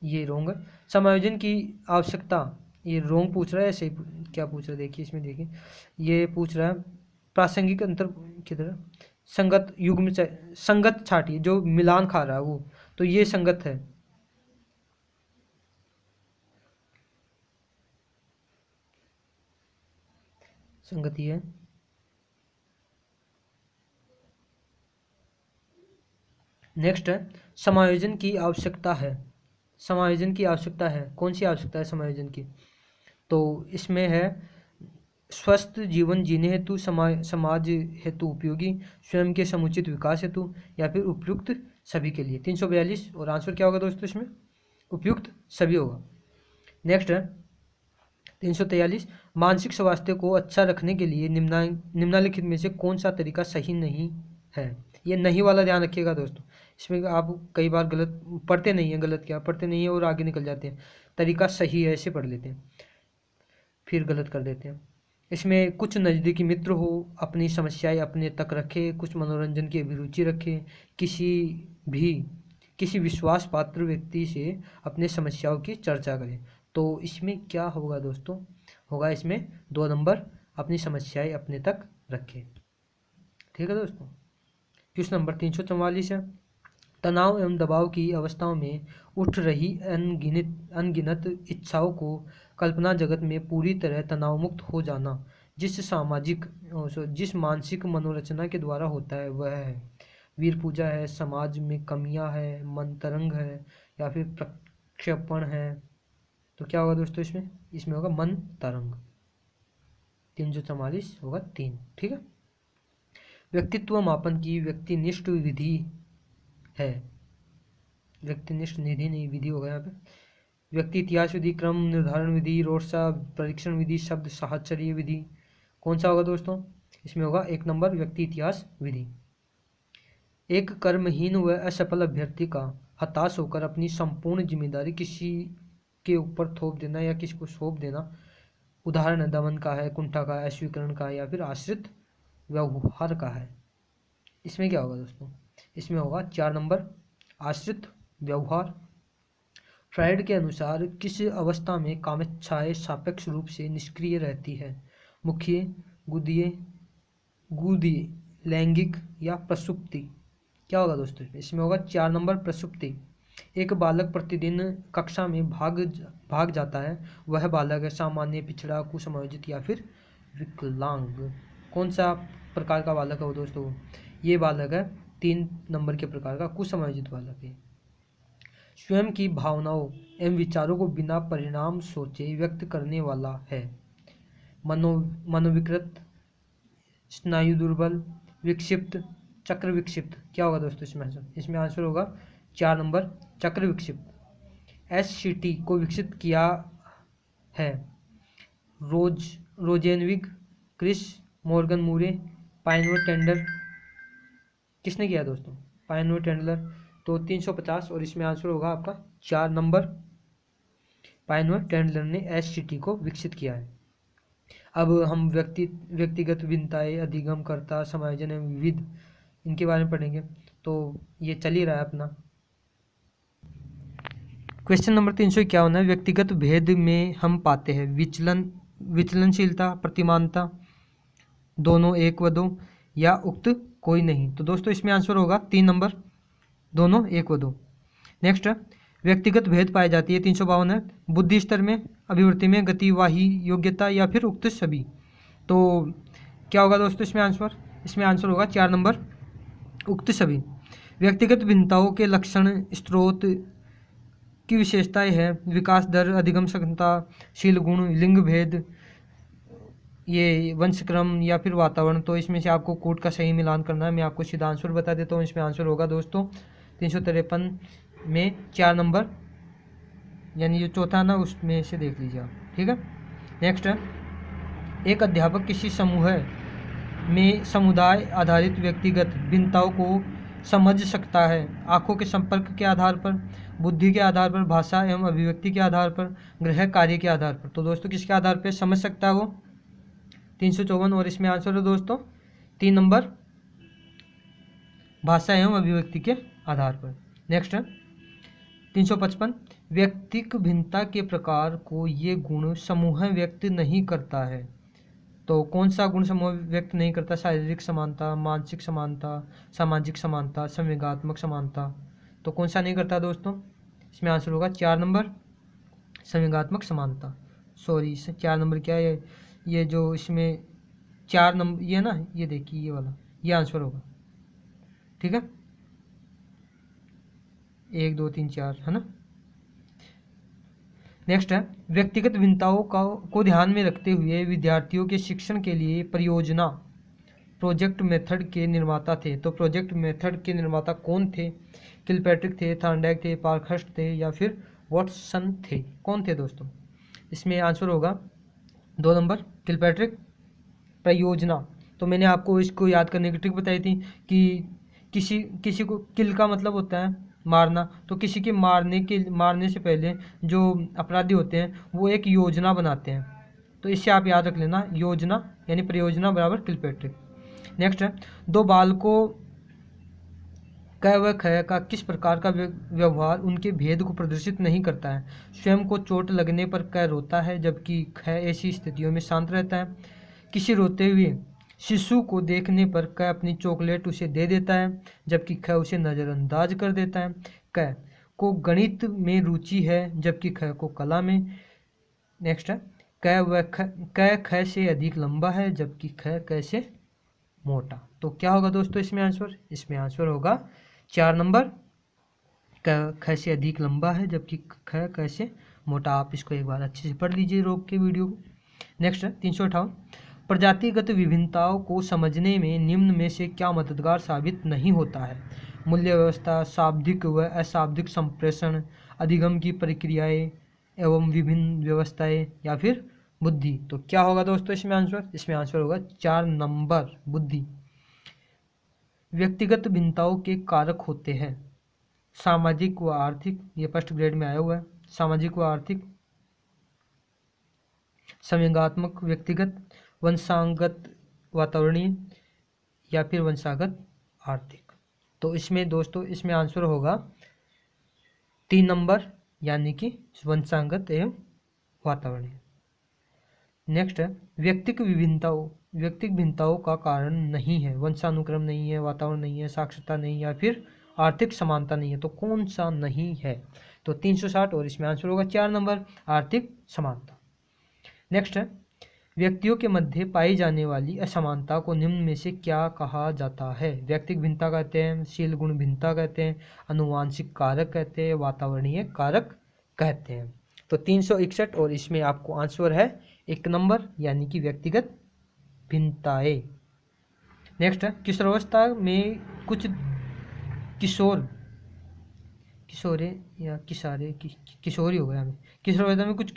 ये रॉन्ग है। समायोजन की आवश्यकता, ये रॉन्ग पूछ रहा है, सही क्या पूछ रहा है देखिए, इसमें देखिए ये पूछ रहा है प्रासंगिक अंतर की तरह संगत युग्म संगत छाटिए, जो मिलान खा रहा है वो, तो ये संगत है। संगति है। नेक्स्ट है समायोजन की आवश्यकता है। समायोजन की आवश्यकता है, कौन सी आवश्यकता है समायोजन की? तो इसमें है स्वस्थ जीवन जीने हेतु, समाज हेतु उपयोगी, स्वयं के समुचित विकास हेतु, या फिर उपयुक्त सभी के लिए। 342 और आंसर क्या होगा दोस्तों इसमें? उपयुक्त सभी होगा। नेक्स्ट है 343, मानसिक स्वास्थ्य को अच्छा रखने के लिए निम्नलिखित में से कौन सा तरीका सही नहीं है? ये नहीं वाला ध्यान रखिएगा दोस्तों, इसमें आप कई बार गलत पढ़ते नहीं हैं, गलत क्या पढ़ते नहीं है और आगे निकल जाते हैं। तरीका सही है ऐसे पढ़ लेते हैं, फिर गलत कर देते हैं। इसमें कुछ नज़दीकी मित्र हो, अपनी समस्याएं अपने तक रखे, कुछ मनोरंजन की अभिरुचि रखे, किसी विश्वास पात्र व्यक्ति से अपने समस्याओं की चर्चा करें। तो इसमें क्या होगा दोस्तों? होगा इसमें 2 नंबर, अपनी समस्याएं अपने तक रखें। ठीक है दोस्तों। क्वेश्चन नंबर 344 है, तनाव एवं दबाव की अवस्थाओं में उठ रही अनगिनत इच्छाओं को कल्पना जगत में पूरी तरह तनावमुक्त हो जाना जिस मानसिक मनोरचना के द्वारा होता है वह है वीर पूजा है, समाज में कमियां है, मन तरंग है, या फिर प्रक्षेपण है। तो क्या होगा दोस्तों इसमें? इसमें होगा मन तरंग। 344 होगा 3। ठीक है। व्यक्तित्व मापन की व्यक्तिनिष्ठ विधि है, व्यक्तिनिष्ठ निधि नहीं विधि होगा यहाँ पे। व्यक्ति इतिहास विधि, क्रम निर्धारण विधि, रोडसा परीक्षण विधि, शब्द साहचर्य विधि। कौन सा होगा दोस्तों? इसमें होगा 1 नंबर, व्यक्ति इतिहास विधि। एक कर्महीन व असफल अभ्यर्थी का हताश होकर अपनी संपूर्ण जिम्मेदारी किसी के ऊपर थोप देना या किसी को सौंप देना, उदाहरण है दमन का है, कुंठा का है, अस्वीकरण का है, या फिर आश्रित व्यवहार का है। इसमें क्या होगा दोस्तों? इसमें होगा 4 नंबर, आश्रित व्यवहार। फ्रायड के अनुसार किस अवस्था में कामेच्छाएं सापेक्ष रूप से निष्क्रिय रहती है? मुख्य, गुदीय, लैंगिक, या प्रसुप्ति? क्या होगा दोस्तों? इसमें होगा 4 नंबर, प्रसुप्ति। एक बालक प्रतिदिन कक्षा में भाग जाता है, वह बालक है सामान्य, पिछड़ा, कुसमायोजित, या फिर विकलांग? कौन सा प्रकार का बालक है वो दोस्तों? ये बालक है 3 नंबर के प्रकार का कुसमायोजित बालक है। स्वयं की भावनाओं एवं विचारों को बिना परिणाम सोचे व्यक्त करने वाला है। मनोविकृत, स्नायु दुर्बल, विक्षिप्त, चक्र विक्षिप्त। क्या होगा दोस्तों इसमें आंसर होगा 4 नंबर, चक्र विक्षिप्त। SCT को विकसित किया है रोजेनविग, क्रिस मॉर्गन मूरे, पाइनवर टेंडर। किसने किया दोस्तों? पाइनवर टेंडलर। तो 350 और इसमें आंसर होगा आपका 4 नंबर, पाइनवर टेंडलर ने SCT को विकसित किया है। अब हम व्यक्तिगत भिन्नताएं, अधिगम, कर्ता, समायोजन एवं विविध, इनके बारे में पढ़ेंगे। तो ये चल ही रहा है अपना। क्वेश्चन नंबर 351 है, व्यक्तिगत भेद में हम पाते हैं विचलनशीलता, प्रतिमानता, दोनों, एक व दो, या उक्त कोई नहीं। तो दोस्तों इसमें आंसर होगा 3 नंबर, दोनों, एक व दो। नेक्स्ट है, व्यक्तिगत भेद पाई जाती है 352 है, बुद्धि स्तर में, अभिवृत्ति में, गतिवाही योग्यता, या फिर उक्त सभी। तो क्या होगा दोस्तों इसमें आंसर? इसमें आंसर होगा 4 नंबर, उक्त सभी। व्यक्तिगत भिन्नताओं के लक्षण, स्रोत की विशेषताएं हैं, विकास दर, अधिगम क्षमता, शील गुण, लिंग भेद, ये वंशक्रम, या फिर वातावरण। तो इसमें से आपको कोड का सही मिलान करना है। मैं आपको सीधा आंसर बता देता हूँ। इसमें आंसर होगा दोस्तों 353 में 4 नंबर, यानी जो चौथा ना उसमें से देख लीजिए आप। ठीक है। नेक्स्ट है, एक अध्यापक किसी समूह में समुदाय आधारित व्यक्तिगत भिन्नताओं को समझ सकता है आँखों के संपर्क के आधार पर, बुद्धि के आधार पर, भाषा एवं अभिव्यक्ति के आधार पर, गृह कार्य के आधार पर। तो दोस्तों किसके आधार पर समझ सकता है वो? 354 और इसमें आंसर है दोस्तों 3 नंबर, भाषा एवं अभिव्यक्ति के आधार पर। नेक्स्ट है 355, व्यक्तिक भिन्नता के प्रकार को ये गुण समूह व्यक्त नहीं करता है। तो कौन सा गुण समूह व्यक्त नहीं करता? शारीरिक समानता, मानसिक समानता, सामाजिक समानता, संवेगात्मक समानता। तो कौन सा नहीं करता दोस्तों? इसमें आंसर होगा 4 नंबर, संवेगात्मक समानता। सॉरी 4 नंबर क्या है? ये जो इसमें 4 नंबर ये ना, ये देखिए ये वाला, ये आंसर होगा। ठीक है, 1 2 3 4 है ना। नेक्स्ट है, व्यक्तिगत भिन्नताओं को ध्यान में रखते हुए विद्यार्थियों के शिक्षण के लिए परियोजना प्रोजेक्ट मेथड के निर्माता थे। तो प्रोजेक्ट मेथड के निर्माता कौन थे? किलपैट्रिक थे, थॉर्नडाइक थे, पार्खर्स्ट थे या फिर वॉटसन थे? कौन थे दोस्तों? इसमें आंसर होगा 2 नंबर किलपैट्रिक। परियोजना, तो मैंने आपको इसको याद करने की ट्रिक बताई थी कि किसी को किल का मतलब होता है मारना, तो किसी के मारने से पहले जो अपराधी होते हैं वो एक योजना बनाते हैं। तो इससे आप याद रख लेना, योजना यानी परियोजना बराबर किलपैट्रिक। नेक्स्ट है, दो बालकों क व ख का किस प्रकार का व्यवहार उनके भेद को प्रदर्शित नहीं करता है? स्वयं को चोट लगने पर क रोता है जबकि ख ऐसी स्थितियों में शांत रहता है। किसी रोते हुए शिशु को देखने पर क अपनी चॉकलेट उसे दे देता है जबकि ख उसे नज़रअंदाज कर देता है। क को गणित में रुचि है जबकि ख को कला में। नेक्स्ट है, क ख से अधिक लंबा है जबकि ख से मोटा। तो क्या होगा दोस्तों इसमें आंसर? इसमें आंसर होगा 4 नंबर, ख से अधिक लंबा है जबकि ख से मोटा। आप इसको एक बार अच्छे से पढ़ लीजिए रोक के वीडियो को। नेक्स्ट है 358, प्रजातिगत विभिन्नताओं को समझने में निम्न में से क्या मददगार साबित नहीं होता है? मूल्य व्यवस्था, शाब्दिक व अशाब्दिक संप्रेषण, अधिगम की प्रक्रियाएं एवं विभिन्न व्यवस्थाएं या फिर बुद्धि। तो क्या होगा दोस्तों इसमें आंसर? इसमें आंसर होगा 4 नंबर, बुद्धि। व्यक्तिगत भिन्नताओं के कारक होते हैं सामाजिक व आर्थिक, ये फर्स्ट ग्रेड में आया हुआ है। सामाजिक व आर्थिक, संवेगात्मक व्यक्तिगत, वंशागत वातावरणीय या फिर वंशागत आर्थिक। तो इसमें दोस्तों इसमें आंसर होगा 3 नंबर यानी कि वंशागत एवं वातावरणीय। नेक्स्ट है, व्यक्तिक भिन्नताओं का कारण नहीं है, वंशानुक्रम नहीं है, वातावरण नहीं है, साक्षरता नहीं या फिर आर्थिक समानता नहीं है। तो कौन सा नहीं है? तो 360 और इसमें आंसर होगा 4 नंबर, आर्थिक समानता। नेक्स्ट है, व्यक्तियों के मध्य पाई जाने वाली असमानता को निम्न में से क्या कहा जाता है? व्यक्तिक भिन्नता कहते हैं, शील गुण भिन्नता कहते हैं, अनुवांशिक कारक कहते हैं, वातावरणीय कारक कहते हैं। तो 361 और इसमें आपको आंसर है 1 नंबर यानी कि व्यक्तिगत भिन्नताएं। नेक्स्ट है, किशोरावस्था में कुछ किशोरी हो गया हमें। किशोरावस्था में कुछ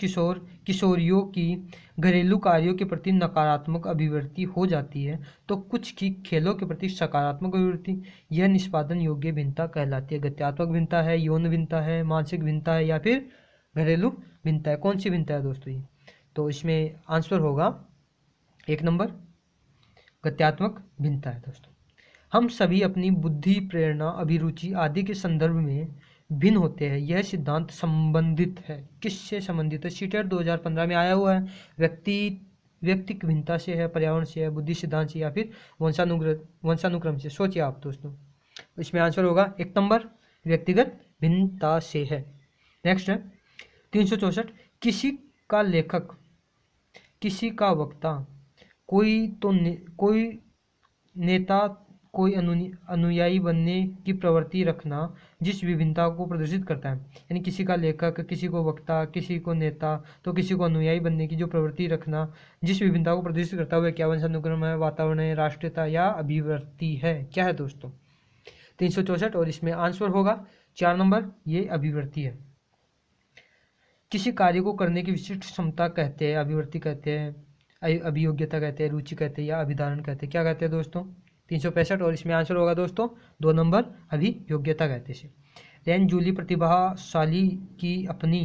किशोरियों की घरेलू कार्यों के प्रति नकारात्मक अभिवृत्ति हो जाती है तो कुछ की खेलों के प्रति सकारात्मक अभिवृत्ति। यह निष्पादन योग्य भिन्नता कहलाती है। गत्यात्मक भिन्नता है, यौन भिन्नता है, मानसिक भिन्नता है या फिर घरेलू भिन्नता है? कौन सी भिन्नता है दोस्तों ये? तो इसमें आंसर होगा 1 नंबर, गत्यात्मक भिन्नता है दोस्तों। हम सभी अपनी बुद्धि, प्रेरणा, अभिरुचि आदि के संदर्भ में भिन्न होते हैं। यह सिद्धांत संबंधित है, किससे संबंधित है? सीटेट 2015 में आया हुआ है। व्यक्तिक भिन्नता से है, पर्यावरण से है, बुद्धि सिद्धांत से या फिर वंशानुक्रम से? सोचिए आप दोस्तों। इसमें आंसर होगा 1 नंबर, व्यक्तिगत भिन्नता से है। नेक्स्ट है 364, किसी का लेखक, किसी का वक्ता, कोई नेता, कोई अनुयायी बनने की प्रवृत्ति रखना जिस विभिन्नता को प्रदर्शित करता है। यानी किसी का लेखक, किसी को वक्ता, किसी को नेता तो किसी को अनुयायी बनने की जो प्रवृत्ति रखना जिस विभिन्नता को प्रदर्शित करता है क्या वंशानुक्रम है, वातावरण है, राष्ट्रीयता या अभिवृत्ति है? क्या है दोस्तों? 364 और इसमें आंसर होगा 4 नंबर, ये अभिवृत्ति है। किसी कार्य को करने की विशिष्ट क्षमता कहते हैं, अभिवृत्ति कहते हैं, अभियोग्यता कहते हैं, रुचि कहते हैं या अभिधारण कहते हैं? क्या कहते हैं दोस्तों? 365 और इसमें आंसर होगा दोस्तों 2 नंबर, अभियोग्यता कहते हैं। रेन जूली प्रतिभाशाली की अपनी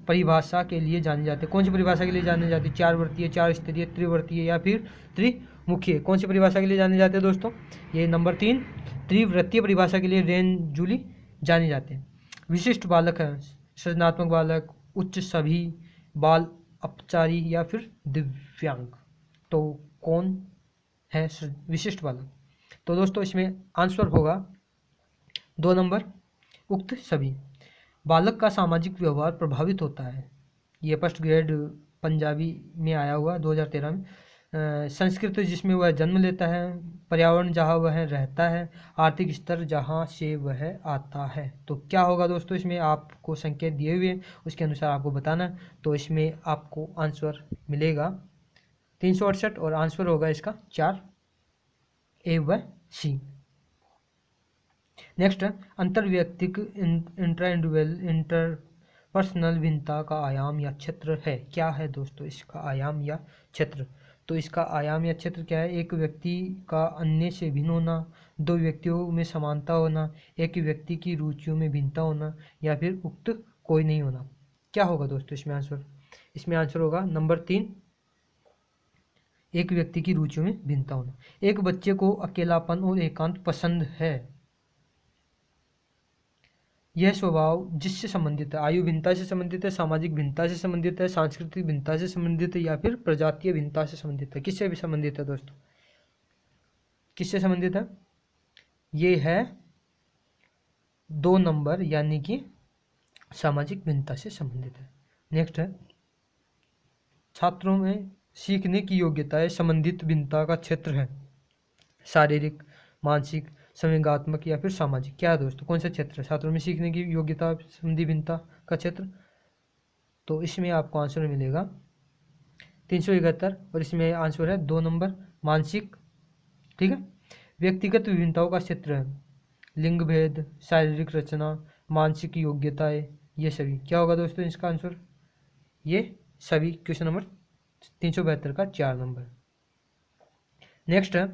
परिभाषा के लिए जाने जाते हैं। कौन सी परिभाषा के लिए जाने जाते हैं? 4 वर्तीय, 4 स्तरीय, त्रिवर्तीय या फिर त्रिमुखीय? कौन सी परिभाषा के लिए जाने जाते हैं दोस्तों? ये नंबर 3, त्रिवृत्तीय परिभाषा के लिए रेन जूली जाने जाते हैं। विशिष्ट बालक है, सृजनात्मक बालक, उच्च सभी, बाल अपचारी या फिर दिव्यांग? तो कौन है विशिष्ट बालक? तो दोस्तों इसमें आंसर होगा 2 नंबर, उक्त सभी। बालक का सामाजिक व्यवहार प्रभावित होता है, ये फर्स्ट ग्रेड पंजाबी में आया हुआ 2013 में। संस्कृत जिसमें वह जन्म लेता है, पर्यावरण जहाँ वह रहता है, आर्थिक स्तर जहाँ से वह आता है। तो क्या होगा दोस्तों, इसमें आपको संकेत दिए हुए हैं, उसके अनुसार आपको बताना है। तो इसमें आपको आंसर मिलेगा 368 और आंसर होगा इसका 4 ए व सी। नेक्स्ट, अंतर व्यक्तिक इंट्रा इंटरपर्सनल भिन्नता का आयाम या क्षेत्र है। क्या है दोस्तों इसका आयाम या क्षेत्र? तो इसका आयाम या क्षेत्र क्या है? एक व्यक्ति का अन्य से भिन्न होना, दो व्यक्तियों में समानता होना, एक व्यक्ति की रुचियों में भिन्नता होना, या फिर उक्त कोई नहीं होना। क्या होगा दोस्तों इसमें आंसर? इसमें आंसर होगा नंबर 3, एक व्यक्ति की रुचियों में भिन्नता होना। एक बच्चे को अकेलापन और एकांत पसंद है। यह स्वभाव जिससे संबंधित है? आयु भिन्नता से संबंधित है, सामाजिक भिन्नता से संबंधित है, सांस्कृतिक भिन्नता से संबंधित है, या फिर प्रजातीय भिन्नता से संबंधित है? किससे भी संबंधित है दोस्तों? किससे संबंधित है? ये है 2 नंबर, यानी कि सामाजिक भिन्नता से संबंधित है। नेक्स्ट है, छात्रों में सीखने की योग्यताएं संबंधित भिन्नता का क्षेत्र है। शारीरिक, मानसिक, संवेगात्मक, या फिर सामाजिक? क्या है दोस्तों, कौन सा क्षेत्र है छात्रों में सीखने की योग्यता संबंधी भिन्नता का क्षेत्र? तो इसमें आपको आंसर मिलेगा 371 और इसमें आंसर है 2 नंबर, मानसिक। ठीक है। व्यक्तिगत विभिन्नताओं का क्षेत्र है लिंग भेद, शारीरिक रचना, मानसिक योग्यताएं, ये सभी। क्या होगा दोस्तों इसका आंसर? ये सभी। क्वेश्चन नंबर 372 का 4 नंबर। नेक्स्ट है,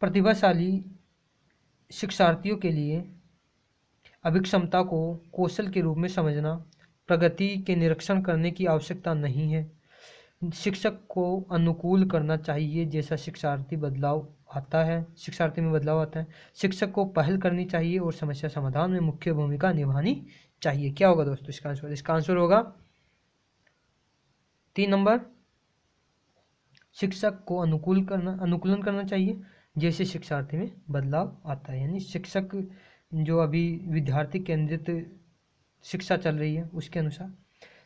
प्रतिभाशाली शिक्षार्थियों के लिए अभिक्षमता को कौशल के रूप में समझना, प्रगति के निरीक्षण करने की आवश्यकता नहीं है। शिक्षक को अनुकूल करना चाहिए जैसा शिक्षार्थी में बदलाव आता है। शिक्षक को पहल करनी चाहिए और समस्या समाधान में मुख्य भूमिका निभानी चाहिए। क्या होगा दोस्तों इसका आंसर? इसका आंसर होगा 3 नंबर, शिक्षक को अनुकूलन करना चाहिए जैसे शिक्षार्थी में बदलाव आता है। यानी शिक्षक जो अभी विद्यार्थी केंद्रित शिक्षा चल रही है उसके अनुसार।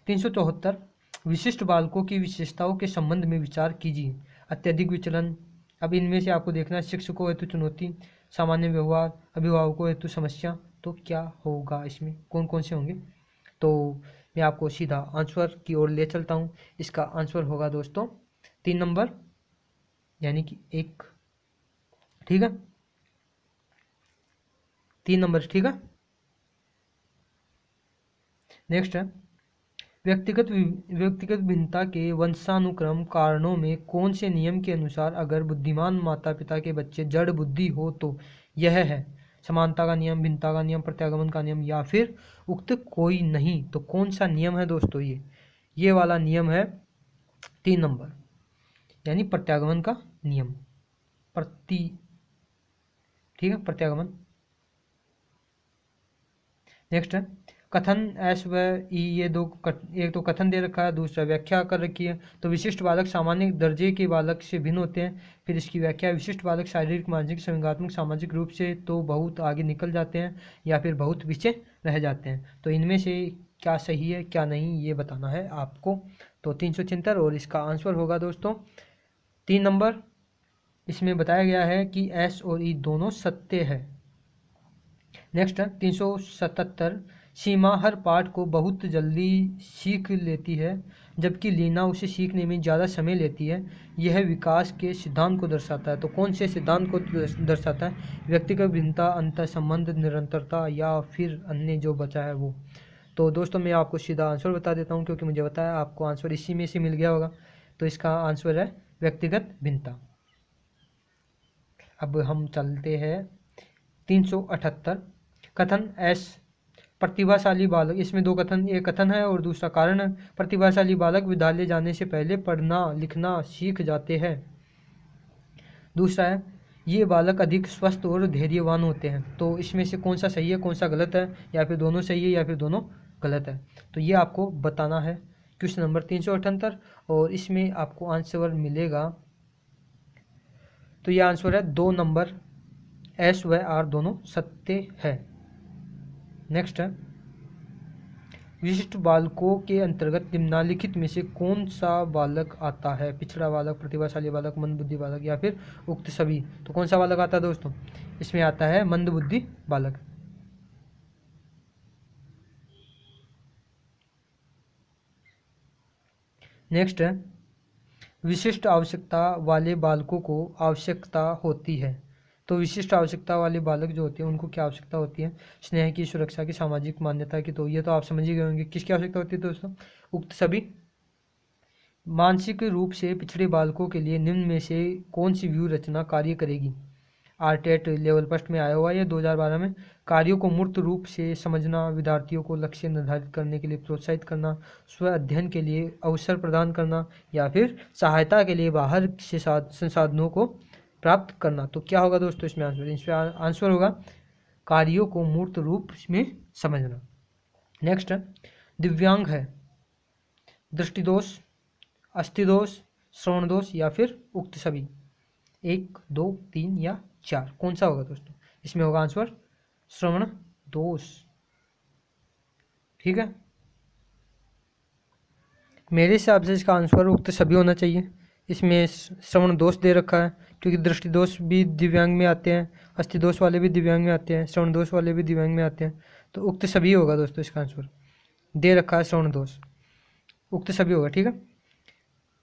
374, विशिष्ट बालकों की विशेषताओं के संबंध में विचार कीजिए। अत्यधिक विचलन, अब इनमें से आपको देखना है शिक्षकों हेतु चुनौती, सामान्य व्यवहार, अभिभावकों हेतु समस्या। तो क्या होगा इसमें, कौन कौन से होंगे? तो मैं आपको सीधा आंसर की ओर ले चलता हूँ। इसका आंसर होगा दोस्तों 3 नंबर, यानी कि 1। ठीक है, 3 नंबर। ठीक है। नेक्स्ट है, व्यक्तिगत भिन्नता के वंशानुक्रम कारणों में कौन से नियम के अनुसार अगर बुद्धिमान माता पिता के बच्चे जड़ बुद्धि हो तो यह है? समानता का नियम, भिन्नता का नियम, प्रत्यागमन का नियम, या फिर उक्त कोई नहीं। तो कौन सा नियम है दोस्तों? ये वाला नियम है 3 नंबर, यानी प्रत्यागमन का नियम। ठीक है, प्रत्यागमन। नेक्स्ट है, कथन एस व ई, ये दो एक तो कथन दे रखा है, दूसरा व्याख्या कर रखी है। तो विशिष्ट बालक सामान्य दर्जे के बालक से भिन्न होते हैं। फिर इसकी व्याख्या, विशिष्ट बालक शारीरिक, मानसिक, संवेगात्मक, सामाजिक रूप से तो बहुत आगे निकल जाते हैं या फिर बहुत पीछे रह जाते हैं। तो इनमें से क्या सही है क्या नहीं ये बताना है आपको। तो 376 और इसका आंसर होगा दोस्तों 3 नंबर। इसमें बताया गया है कि एस और ई दोनों सत्य है। नेक्स्ट है 377, सीमा हर पाठ को बहुत जल्दी सीख लेती है जबकि लीना उसे सीखने में ज़्यादा समय लेती है। यह विकास के सिद्धांत को दर्शाता है। तो कौन से सिद्धांत को दर्शाता है? व्यक्तिगत भिन्नता, अंतर संबंध, निरंतरता, या फिर अन्य जो बचा है वो। तो दोस्तों मैं आपको सीधा आंसर बता देता हूँ क्योंकि मुझे पता है आपको आंसर इसी में से मिल गया होगा। तो इसका आंसर है व्यक्तिगत भिन्नता। अब हम चलते हैं 378, कथन एस, प्रतिभाशाली बालक। इसमें 2 कथन, एक कथन है और दूसरा कारण है। प्रतिभाशाली बालक विद्यालय जाने से पहले पढ़ना लिखना सीख जाते हैं। दूसरा है, ये बालक अधिक स्वस्थ और धैर्यवान होते हैं। तो इसमें से कौन सा सही है कौन सा गलत है, या फिर दोनों सही है या फिर दोनों गलत है? तो ये आपको बताना है। क्वेश्चन नंबर 378 और इसमें आपको आंसर मिलेगा। तो ये आंसर है 2 नंबर, एस व आर दोनों सत्य है। नेक्स्ट है, विशिष्ट बालकों के अंतर्गत निम्नलिखित में से कौन सा बालक आता है? पिछड़ा बालक, प्रतिभाशाली बालक, मंदबुद्धि बालक या फिर उक्त सभी? तो कौन सा बालक आता है दोस्तों? इसमें आता है मंदबुद्धि बालक। नेक्स्ट है, विशिष्ट आवश्यकता वाले बालकों को आवश्यकता होती है। तो विशिष्ट आवश्यकता वाले बालक जो होते हैं उनको क्या आवश्यकता होती है? स्नेह की, सुरक्षा की, सामाजिक मान्यता की। तो ये तो आप समझ ही गए होंगे किसकी आवश्यकता होती है दोस्तों? उक्त सभी। मानसिक रूप से पिछड़े बालकों के लिए निम्न में से कौन सी व्यू रचना कार्य करेगी? आरटेट लेवल फर्स्ट में आया हुआ है 2012 में। कार्यों को मूर्त रूप से समझना, विद्यार्थियों को लक्ष्य निर्धारित करने के लिए प्रोत्साहित करना, स्व अध्ययन के लिए अवसर प्रदान करना या फिर सहायता के लिए बाहर से संसाधनों को प्राप्त करना। तो क्या होगा दोस्तों इसमें आंसर? इसमें आंसर होगा कार्यों को मूर्त रूप में समझना। नेक्स्ट, दिव्यांग है, दृष्टिदोष, अस्थिदोष, श्रवण दोष या फिर उक्त सभी? 1, 2, 3 या 4 कौन सा होगा दोस्तों? इसमें होगा आंसर श्रवण दोष। ठीक है, मेरे हिसाब से इसका आंसर उक्त सभी होना चाहिए। इसमें श्रवण दोष दे रखा है क्योंकि दृष्टि दोष भी दिव्यांग में आते हैं, अस्थि दोष वाले भी दिव्यांग में आते हैं, श्रवण दोष वाले भी दिव्यांग में आते हैं। तो उक्त सभी होगा दोस्तों इसका आंसर। दे रखा है श्रवण दोष, उक्त सभी होगा। ठीक है,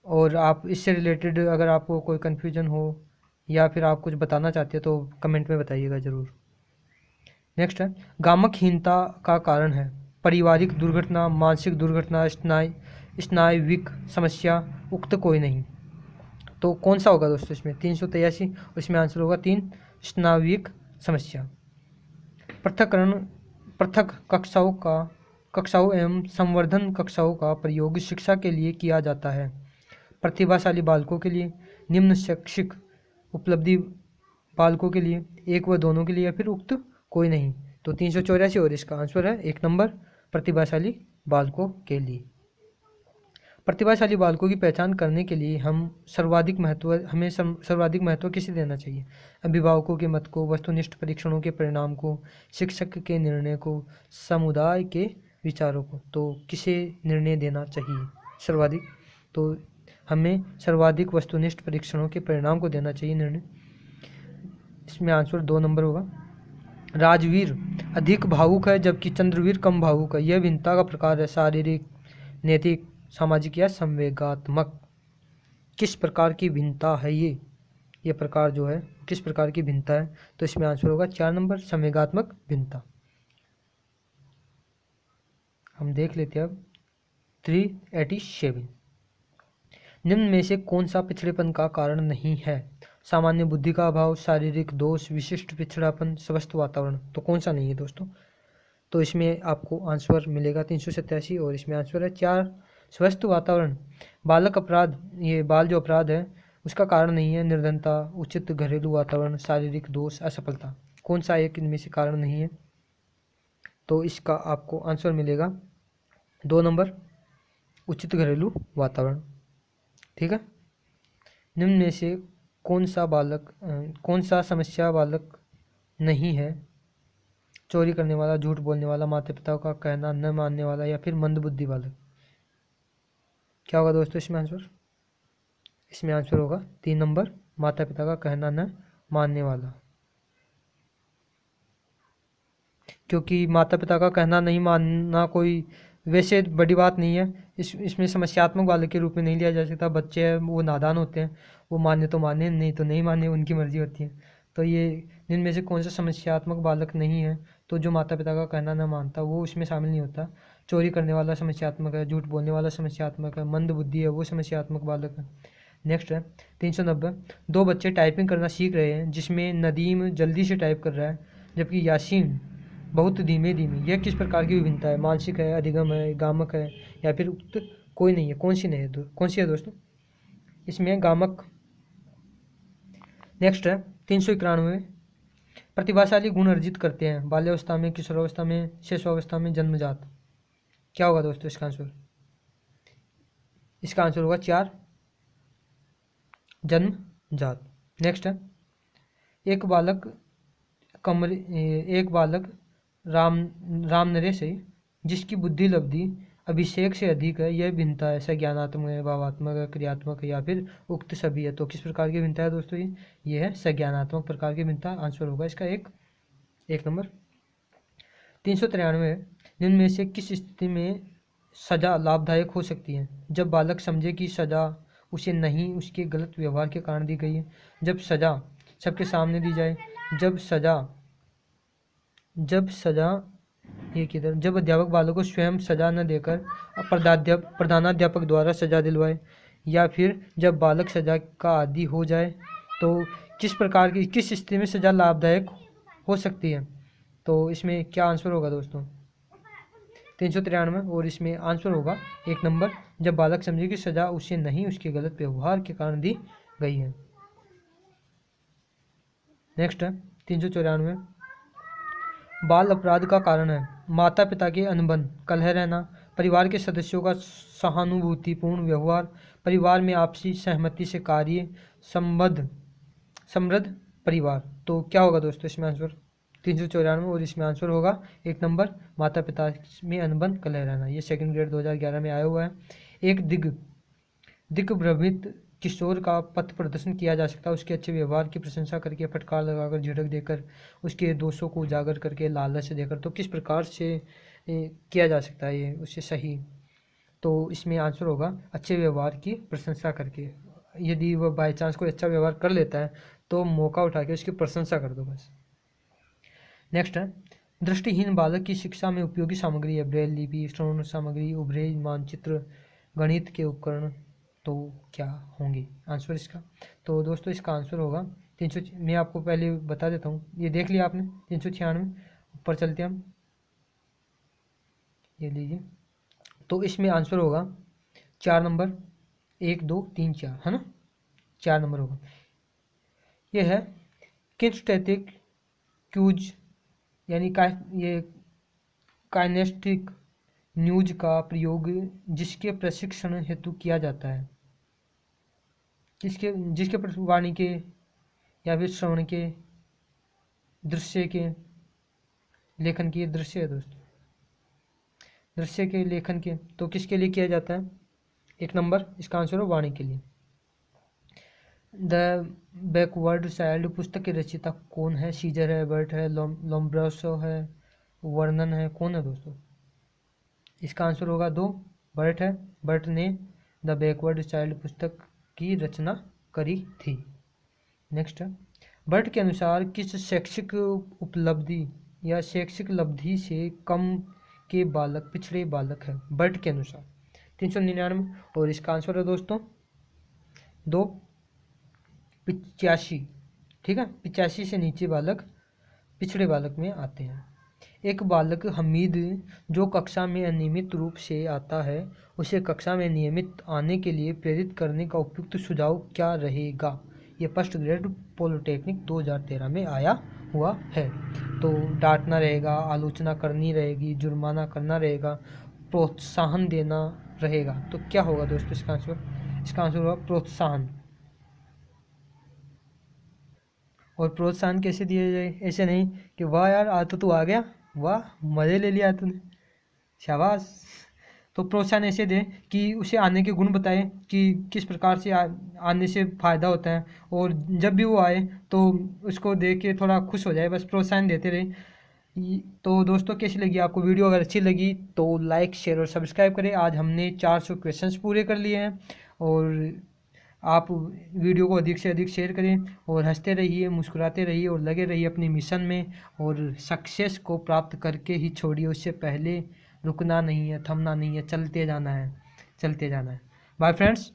और आप इससे रिलेटेड अगर आपको कोई कन्फ्यूजन हो या फिर आप कुछ बताना चाहते हैं तो कमेंट में बताइएगा ज़रूर। नेक्स्ट है, गामकहीनता का कारण है पारिवारिक दुर्घटना, मानसिक दुर्घटना, स्नायुविक समस्या, उक्त कोई नहीं। तो कौन सा होगा दोस्तों इसमें? 383 और इसमें आंसर होगा 3 स्नायुविक समस्या। पृथक कक्षाओं एवं संवर्धन कक्षाओं का प्रयोग शिक्षा के लिए किया जाता है। प्रतिभाशाली बालकों के लिए, निम्न शैक्षिक उपलब्धि बालकों के लिए, एक व दोनों के लिए या फिर उक्त कोई नहीं। तो 384 और इसका आंसर है 1 नंबर प्रतिभाशाली बालकों के लिए। प्रतिभाशाली बालकों की पहचान करने के लिए हमें सर्वाधिक महत्व किसे देना चाहिए? अभिभावकों के मत को, वस्तुनिष्ठ परीक्षणों के परिणाम को, शिक्षक के निर्णय को, समुदाय के विचारों को। तो किसे निर्णय देना चाहिए सर्वाधिक? तो हमें सर्वाधिक वस्तुनिष्ठ परीक्षणों के परिणाम को देना चाहिए निर्णय। इसमें आंसर 2 नंबर होगा। राजवीर अधिक भावुक है जबकि चंद्रवीर कम भावुक है। यह भिन्नता का प्रकार है शारीरिक, नैतिक, सामाजिक या संवेगात्मक। किस प्रकार की भिन्नता है ये प्रकार जो है किस प्रकार की भिन्नता है? तो इसमें आंसर होगा 4 नंबर संवेगात्मक भिन्नता। हम देख लेते हैं अब 387। निम्न में से कौन सा पिछड़ेपन का कारण नहीं है? सामान्य बुद्धि का अभाव, शारीरिक दोष, विशिष्ट पिछड़ापन, स्वस्थ वातावरण। तो कौन सा नहीं है दोस्तों? तो इसमें आपको आंसर मिलेगा 387 और इसमें आंसर है 4 स्वस्थ वातावरण। बाल जो अपराध है उसका कारण नहीं है निर्धनता, उचित घरेलू वातावरण, शारीरिक दोष, असफलता। कौन सा एक इनमें से कारण नहीं है? तो इसका आपको आंसर मिलेगा 2 नंबर उचित घरेलू वातावरण। ठीक है, निम्न में से कौन सा समस्या बालक नहीं है? चोरी करने वाला, झूठ बोलने वाला, माता पिता का कहना न मानने वाला या फिर मंदबुद्धि बालक। क्या होगा दोस्तों इसमें आंसर? इसमें आंसर होगा 3 नंबर माता पिता का कहना न मानने वाला। क्योंकि माता पिता का कहना नहीं मानना कोई वैसे बड़ी बात नहीं है। इसमें समस्यात्मक बालक के रूप में नहीं लिया जा सकता। बच्चे हैं वो नादान होते हैं, वो माने तो माने, नहीं तो नहीं माने, उनकी मर्जी होती है। तो ये जिनमें से कौन सा समस्यात्मक बालक नहीं है? तो जो माता पिता का कहना न मानता वो उसमें शामिल नहीं होता। चोरी करने वाला समस्यात्मक है, झूठ बोलने वाला समस्यात्मक है, मंद बुद्धि है वो समस्यात्मक बालक है। नेक्स्ट है 390। 2 बच्चे टाइपिंग करना सीख रहे हैं जिसमें नदीम जल्दी से टाइप कर रहा है जबकि यासीन बहुत धीमे धीमे। यह किस प्रकार की विभिन्नता है? मानसिक है, अधिगम है, गामक है या फिर उक्त कोई नहीं है? कौन सी है दोस्तों? इसमें गामक। नेक्स्ट है 391। प्रतिभाशाली गुण अर्जित करते हैं बाल्यावस्था में, किशोरावस्था में, शिशुअवस्था में, जन्मजात। क्या होगा दोस्तों इसका आंसर? इसका आंसर होगा 4 जन्मजात। नेक्स्ट है एक बालक राम नरेश है, जिसकी बुद्धि लब्धि अभिषेक से अधिक है, यह भिन्नता है संज्ञानात्मक है, भावात्मक है, क्रियात्मक है या फिर उक्त सभी है। तो किस प्रकार की भिन्नता है दोस्तों? ये है संज्ञानात्मक प्रकार की भिन्नता। आंसर होगा इसका एक नंबर। 393 निम्न में से किस स्थिति में सजा लाभदायक हो सकती है? जब बालक समझे कि सजा उसे नहीं उसके गलत व्यवहार के कारण दी गई है, जब सजा सबके सामने दी जाए, जब सजा ये किधर, जब अध्यापक बालक को स्वयं सजा न देकर प्रधानाध्यापक द्वारा सजा दिलवाए, या फिर जब बालक सजा का आदी हो जाए। तो किस स्थिति में सजा लाभदायक हो सकती है? तो इसमें क्या आंसर होगा दोस्तों? 393, और इसमें आंसर होगा एक नंबर, जब बालक समझे कि सजा उसे नहीं उसके गलत व्यवहार के कारण दी गई है। नेक्स्ट है 394, बाल अपराध का कारण है माता पिता के अनबन, कलह रहना, परिवार के सदस्यों का सहानुभूतिपूर्ण व्यवहार, परिवार में आपसी सहमति से कार्य, समृद्ध परिवार। तो क्या होगा दोस्तों इसमें आंसर? 394, और इसमें आंसर होगा एक नंबर, माता पिता में अनबन कलह रहना। ये सेकंड ग्रेड 2011 में आया हुआ है। एक दिग्भ्रमित किशोर का पथ प्रदर्शन किया जा सकता है उसके अच्छे व्यवहार की प्रशंसा करके, फटकार लगाकर, झिड़क देकर, उसके दोषों को उजागर करके, लालच देकर। तो किस प्रकार से किया जा सकता है ये उससे सही? तो इसमें आंसर होगा अच्छे व्यवहार की प्रशंसा करके। यदि वह बाई चांस कोई अच्छा व्यवहार कर लेता है तो मौका उठा के उसकी प्रशंसा कर दो बस। नेक्स्ट है दृष्टिहीन बालक की शिक्षा में उपयोगी सामग्री है ब्रेल लिपि, श्रवण सामग्री, उभरे मानचित्र, गणित के उपकरण। तो क्या होंगे आंसर इसका? तो दोस्तों इसका आंसर होगा 300, मैं आपको पहले बता देता हूँ, ये देख लिया आपने 396। ऊपर चलते हैं हम, ये लीजिए। तो इसमें आंसर होगा 4 नंबर, 1 2 3 4, है ना, 4 नंबर होगा। ये है किनेस्थेटिक क्यूज, यानी ये काइनेस्टिक न्यूज का प्रयोग जिसके प्रशिक्षण हेतु किया जाता है, जिसके वाणी के या फिर श्रवण के, दृश्य के, लेखन के, दृश्य है दोस्तों, दृश्य के, लेखन के। तो किसके लिए किया जाता है? एक नंबर इसका आंसर है वाणी के लिए। द बैकवर्ड चाइल्ड पुस्तक के रचयिता कौन है? सीजर है, बर्ट है, लोम्ब्रोसो है, वर्णन है, कौन है दोस्तों? इसका आंसर होगा 2, बर्ट है। बर्ट ने द बैकवर्ड चाइल्ड पुस्तक की रचना करी थी। नेक्स्ट, बर्ट के अनुसार किस शैक्षिक उपलब्धि या शैक्षिक लब्धि से कम के बालक पिछड़े बालक है? बर्ट के अनुसार 399, और इसका आंसर है दोस्तों 2, 85। ठीक है, 85 से नीचे बालक पिछड़े बालक में आते हैं। एक बालक हमीद जो कक्षा में अनियमित रूप से आता है, उसे कक्षा में नियमित आने के लिए प्रेरित करने का उपयुक्त सुझाव क्या रहेगा? ये फर्स्ट ग्रेड पॉलिटेक्निक 2013 में आया हुआ है। तो डांटना रहेगा, आलोचना करनी रहेगी, जुर्माना करना रहेगा, प्रोत्साहन देना रहेगा। तो क्या होगा दोस्तों इसका आंसर? इसका आंसर होगा प्रोत्साहन। और प्रोत्साहन कैसे दिया जाए? ऐसे नहीं कि वाह यार आज तो तू आ गया, वाह मज़े ले लिया तूने, शाबाश। तो प्रोत्साहन ऐसे दे कि उसे आने के गुण बताए कि किस प्रकार से आने से फ़ायदा होता है, और जब भी वो आए तो उसको देख के थोड़ा खुश हो जाए, बस प्रोत्साहन देते रहे। तो दोस्तों कैसी लगी आपको वीडियो? अगर अच्छी लगी तो लाइक, शेयर और सब्सक्राइब करें। आज हमने 400 क्वेश्चंस पूरे कर लिए हैं, और आप वीडियो को अधिक से अधिक शेयर करें, और हंसते रहिए, मुस्कुराते रहिए, और लगे रहिए अपने मिशन में, और सक्सेस को प्राप्त करके ही छोड़िए, उससे पहले रुकना नहीं है, थमना नहीं है, चलते जाना है, चलते जाना है। Bye friends.